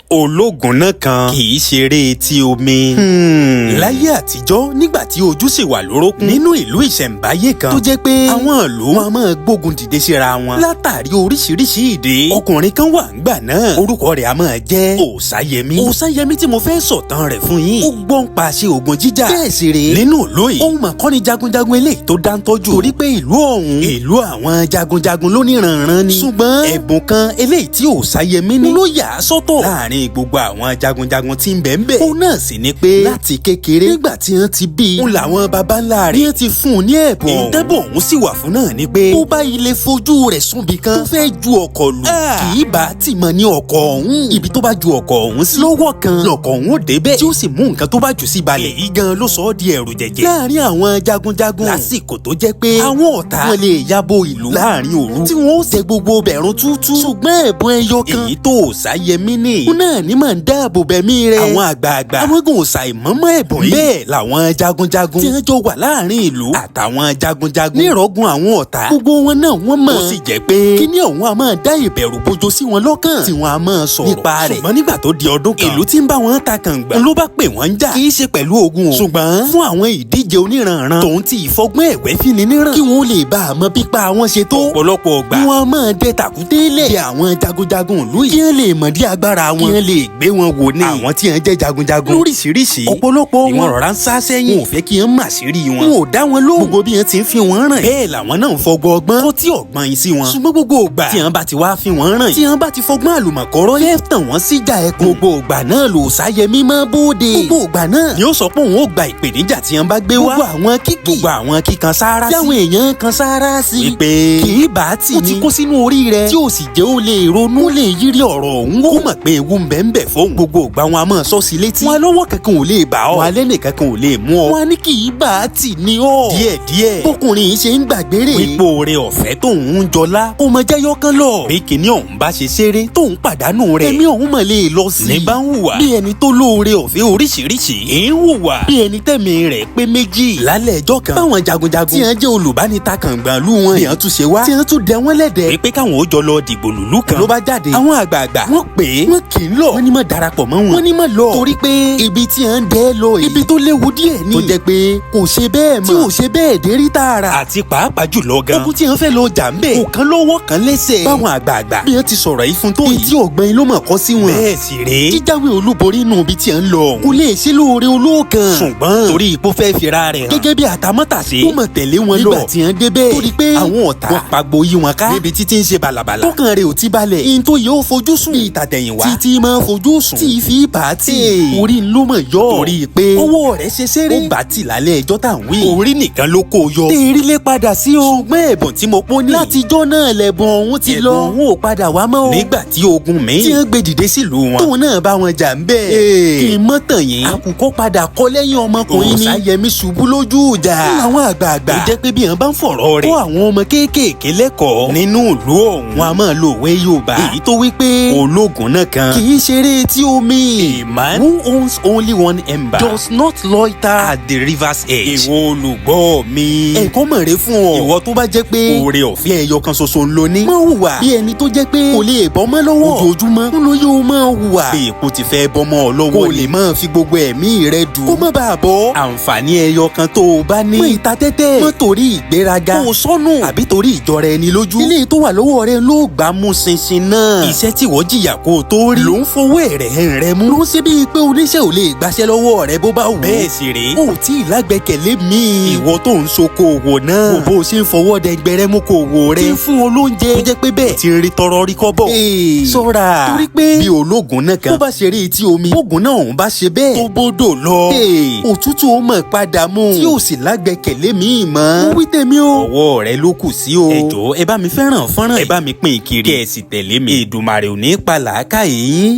ológunná kan kì í ṣeré etí omi. láyé àtijọ́ nígbà tí ojú sì wà lórókún nínú ìlú ìṣẹ̀ǹbáyé kan tó jẹ́ pé àwọn ìlú wọn máa gbógun dìde síra wọn látàrí oríṣiríṣi ìdè. ọkùnrin kan wà ńgbà náà orúkọ rẹ̀ a máa jẹ́ òsáyẹmí. òsáyẹmí tí mo fẹ́ sọ̀tàn rẹ̀ fún yín ó gbọ́n pa ṣe ogun jíjà. bẹ́ẹ̀ sì rèé nínú ìlú yìí òun mà kọ́ ni jagunjagun eléyìí tó dáńtọ́jú. torí pé ìlú ọ̀hún ìlú àwọn jagunjagun lóníranran ni. ṣùgbọ́n ẹ̀bùn kan eléyìí tí òsáyẹmí ní ló yà á sọ́tọ̀ láàrin gbogbo àwọn jagunjagun tí ń bẹ ń bẹ. ó náà sì ni pé láti kékeré nígbà tí wọ́n ti bí i ń làwọn baba ńlá rẹ̀ ti fún un ní ẹ̀bùn. ìtẹ́bùn òun sì wà fún náà ni pé tó bá ilé fojú rẹ̀ súnbi kan tó fẹ́ ju ọkọ̀ lù kì í bá tì mọ́ ní ọkọ̀ ọ̀hún. ibi tó bá ju ọkọ̀ ọ̀hún sí lọ́wọ́ kan lọ́kọ̀ ọ̀hún ó débẹ̀ tí ó sì mú nǹkan tó bá jù sí balẹ̀. èyí gan ló sọ ọ́ di ẹ̀rù jẹ̀jẹ̀ láàrin àwọn jagunjagun lásìkò tó jẹ́ pé àwọn ọ̀tá wọn lè yabo ìlú láàrin òru tí wọ́n ó ṣe gbogbo bẹ̀rùn tútú. ṣùgbọ́n ẹ̀bùn ẹyọ kan èyí tó Òsáyẹmí ní òun náà ní máa ń dáàbò bẹ̀mí rẹ̀. àwọn àgbààgbà àwọn gùn ṣàìmọ́mọ́ ẹ̀bùn yìí. bẹ́ẹ̀ làwọn jagunjagun tí wọ́n jọ wà láàrin ìlú àtàwọn jagunjagun nírọ̀gùn àwọn ọ̀tá gbogbo wọn náà wọ́n mọ̀. ó sì jẹ́ pé kíní ọ̀hún a máa dá ìbẹ̀rù bojo sí wọn lọ́kàn tí wọ́n a máa sọ̀rọ̀ nípa rẹ̀. ṣùgbọ́n nígbà tó di ọdún kan ìlú tí ń bá wọn ta kàngbà ló bá pè wọ́n ń jà kì í ṣe pẹ̀lú ogun o ṣùgbọ́n fún àwọn ìdíje oníranran tòun ti ìfọgbọ́n ẹ̀wẹ́ fini níran kí wọ́n lè bá a mọ pípa àwọn ṣe tó. ọ̀pọ̀lọpọ̀ ọgbà wọn máa dẹ tàkúté lẹ̀ bí àwọn jagunjagun ìlú yìí kí wọ́n lè mọ̀ dí agbára wọn kí wọ́n lè gbé wọn wò ní. àwọn tí wọ́n jẹ́ jagunjagun lóríṣiríṣi ọ̀pọ̀lọpọ̀ wọn rọra ń sá sẹ́yìn wọn ò fẹ́ kí wọ́n mà sí rí wọn. wọn ò dá wọn lóhùn gbogbo bí wọ́n ti ń fi wọn ràn. bẹ́ẹ̀ làwọn náà ń fọgbọ́ ọgbọ́n tó tí ọ̀gbọ́n yìí sí wọn. ṣùgbọ́n gbogbo ògbà tí wọ́n bá ti wá fi wọn ràn tí wọ́n bá ti fọgbọ́n àlùmọ̀kọ́rọ́ yẹ tàn wọ́n síjà ẹkùn. gbogbo ògbà náà lò Òsáyẹmí máa bóde. gbogbo ògbà náà ni ó sọ pé òun ó gba ìpèníjà tí wọ́n bá gbé wá. gbogbo àwọn kíkan sáárá sí. táwọn èèyàn kan sáárá sí. wípé kì í bá tì ní. ó ti kó sínú orí rẹ̀ tí ó sì jẹ́ ó lè ronú ó lè yírí ọ̀rọ̀ òun wò. kó mọ̀ pé ewu ń bẹ ń bẹ fóun. gbogbo ògbà wọn a máa sọ sí létí. wọn lọ́wọ́ kankan ò lè bá ọ. wọn alẹ́ nìkan kan ò lè mú ọ. wọn ní kì í bá tì ní ọ. díẹ̀díẹ̀ bókùnrin yìí ṣe ń gbàgbére. wípé oore ọ̀fẹ́ tóun ń jọlá kó mọ jẹ́yọ́ kan lọ. bí kinní ọ̀hún bá ṣe ṣeré tóun pàdánù rẹ̀. ẹ̀mí ọ̀hún mọ̀ lè lọ sí. ní bá ń hùwà bí ẹni tó lóore ọ̀fẹ́ oríṣiríṣi. ń hùwà bí ẹni tẹ̀mí rẹ̀ pé méjì. lálẹ́ ẹjọ́ kan báwọn jagunjagun tí wọ́n jẹ́ olùbánitakàngbàlú wọn ni wọ́n tún ṣe wá tí wọ́n tún dẹ wọ́n lẹ́dẹ̀ẹ́. pé káwọn ó jọ lọ dìbò lùlú kan ló bá jáde. àwọn àgbààgbà wọ́n pè é wọ́n kì í lọ. wọ́n ní má darapọ̀ mọ́ wọn. wọ́n ní má lọ. torí pé ibi tí wọ́n ń dẹ́ lọ yìí ibi tó léwu díẹ̀ ni. tó jẹ́ pé kò ṣe bẹ́ẹ̀ mọ́ tí ò ṣe bẹ́ẹ̀ dérí tààrà. àti pàápàá jùlọ gan. ogun tí wọ́n fẹ́ lọ jà ń bẹ̀ kò kán lọ́wọ́ kan lẹ́sẹ̀. báwọn àgbààgbà bí wọ́n ti sọ̀rọ̀ yìí fún tó yìí. etí ọ̀gbẹ́ni ló mọ̀ kọ́ sí wọn. bẹ́ẹ̀ sì rèé jíjáwé olúborí nù bí tí wọ́n lọ. kò lè ṣe lóore olóòkan. ṣùgbọ́n torí ipò fẹ́ fira rẹ̀ hàn. gẹ́gẹ́ bí àtàmọ́tàṣe ó mọ̀ tẹ̀lé wọn lọ. nígbà tí wọ́n débẹ̀ torí pé àwọn ọ̀tá wọ́n pagbo yí wọn ká. níbi títí ń ṣe bàlàbàlà. tọkàn rẹ̀ ò ti balẹ̀. ihun tó yẹ ó fojú sùn. bí ìtàtẹ̀yìnwá títí máa fojú sùn. tí ìfi bàtì orí ló mọ̀ yọ. torí pé owó rẹ̀ ṣe ṣeré. ó bàtì lálẹ́ ẹjọ́ tá à ń wí. orí nìkan ló kó yọ. tèrè lè padà sí o. ṣùgbọ́n ẹ̀bùn tí mo pọ́n ní. látijọ́ náà lẹ̀bùn ọ̀hún ti lọ. ẹ̀bùn ọ̀hún ò padà wá mọ́ o. nígbà tí ogun mi tí wọ́n gbé dìde sílùú wọn. tóun náà bá wọn jà ń bẹ̀. kì í mọ́ tàn yín. àkùkọ padà kọ́ lẹ́yìn ọmọkùnrin ni. Òsáyẹmí ṣubú lójú ìjà. àwọn àgbààgbà ó jẹ́ pé bí wọ́n bá ń fọ̀rọ̀ rẹ̀ kó àwọn ọmọ kéékèèké lẹ́kọ̀ọ́ nínú ìlú ọ̀hún. wọn a máa lo òwe Yorùbá èyí tó wí pé ológunná kan kì í ṣeré etí omi. A man who owns only one ember does not loiter at the river's edge. ìwọ olùgbọ́ mi. ẹ̀kọ́ mọ̀rẹ́ fún ọ. ìwọ tó bá jẹ́ pé oore ọ̀fẹ́ ẹyọ kan ṣoṣo ń lo ní. máa hùwà bí ẹni tó jẹ́ pé kò lè bọ́ mọ́ lọ́wọ́. ojoojúmọ́ ń lo yóò máa hùwà. bí èpo ti fẹ́ bọ́ mọ́ ọ lọ́wọ́ kó lè máa fi gbogbo ẹ̀mí rẹ dùn. kó má bàa bọ́. àǹfààní ẹyọ kan tó o bá ní. mọ ìta tẹ́tẹ́. mọ torí ìgbéraga. kò sọnù. àbí torí ìjọra ẹni lójú. ilé tó wà lọ́wọ́ rẹ ló gbà mú ṣinṣin náà. iṣẹ́ tí wọ́n jìyà kó o tó rí. ló ń fowó ẹ̀rẹ̀ rẹ mú. ló ń ṣe bíi pé oníṣẹ́ ò lè gbaṣẹ́ lọ́wọ́ rẹ bó bá wù. bẹ́ẹ̀ sì rèé. o tí ì lágbẹ́kẹ̀lé mi. ìwọ tó ń soko òwò náà. bó o ṣe ń fọwọ́ dẹgbẹrẹ mú kó òwò rẹ. ti fún olóúnjẹ. tó jẹ́ pé bẹ́ẹ̀ ti rí tọrọ rí kọ́bọ̀. ṣọ́ra. torí pé bí ológun náà kan. bó bá ṣe rí etí omi. ogun náà òun bá ṣe bẹ́ẹ̀. tó bódò lọ. òtútù ó mọ̀ padà mú. tí o sì lágbẹ́kẹ̀lé mi mọ́. mo wí tèmi o. ọwọ́ rẹ ló kù sí o. ẹ jọ̀ọ́ ẹ bá mi fẹ́ràn fọ́nrán. ẹ bá mi pín ìkiri. kẹ́ ẹ sì tẹ̀lé mi. Èdùmàrè ò ní pa làákàyè yín.